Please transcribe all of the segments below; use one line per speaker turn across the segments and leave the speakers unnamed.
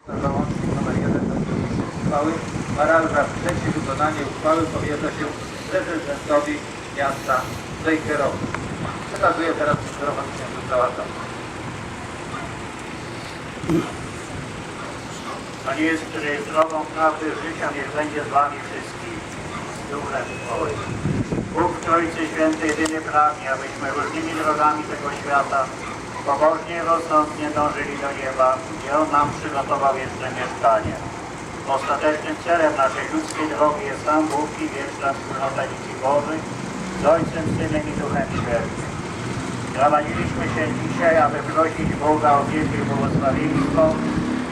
Załącznik nr 1 do uchwały. Paragraf 3. Wykonanie uchwały powierza się prezydentowi miasta Wejherowy. Przekazuję teraz mikrofon księdzu Całatowi.
Panie Jezu, który jest drogą prawdy życia, niech będzie z wami wszystkimi. Duchem Twoim. Bóg w Trójcy Świętej jedyny pragnie, abyśmy różnymi drogami tego świata pobożnie i rozsądnie dążyli do nieba, gdzie On nam przygotował jeszcze mieszkanie. Ostatecznym celem naszej ludzkiej drogi jest sam Bóg i wieczna wspólnota dzieci Bożych z Ojcem, Synem i Duchem Świętym. Gromadziliśmy się dzisiaj, aby prosić Boga o opiekę i błogosławieństwo,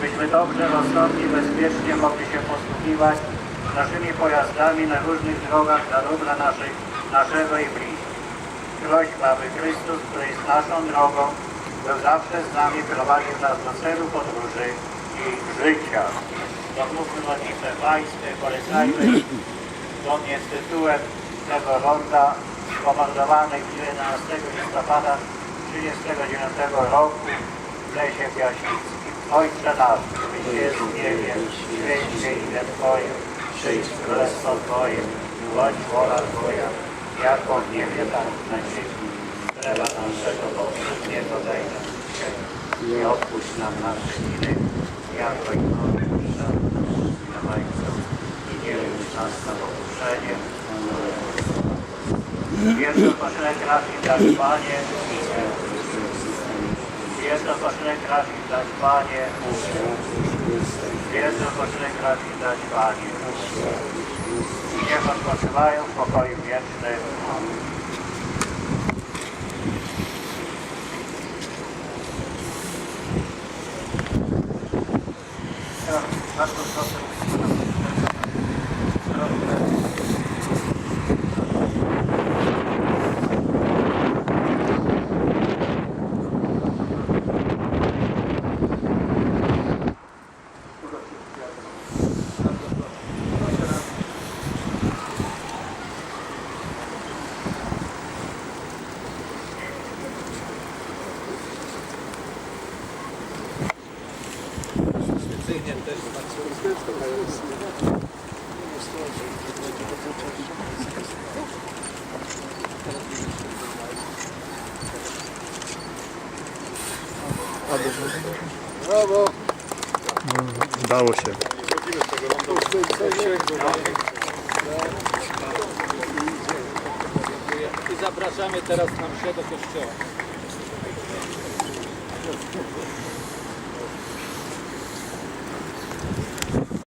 byśmy dobrze, rozsądnie, bezpiecznie mogli się posługiwać naszymi pojazdami na różnych drogach dla dobra naszego i bliźnich. Prośba, aby Chrystus, który jest naszą drogą, był zawsze z nami, prowadził nas do celu podróży i życia. Domówmy modlitwę pańską, polecajmy zgodnie z tytułem tego ronda pomordowanych 11 listopada 1939 roku w lesie Piaśnickim. Ojcze nasz, któryś jest w niebie, święć się imię Twoje, przyjdź królestwo Twoje, bądź wola Twoja, jako w niebie, tak na ziemi. Chleba naszego powszedniego daj nam dzisiaj i odpuść nam nasze winy, jako i my odpuszczamy naszym winowajcom. I nie wódź nas na pokuszenie. Wieczny odpoczynek raczej dać Panie, wieczny odpoczynek raczej dać Panie, wieczny odpoczynek raczej dać Panie. I niech odpoczywają w pokoju wiecznym.
Bardzo proszę.
Brawo!
Udało się.
I zapraszamy teraz na mszę do kościoła.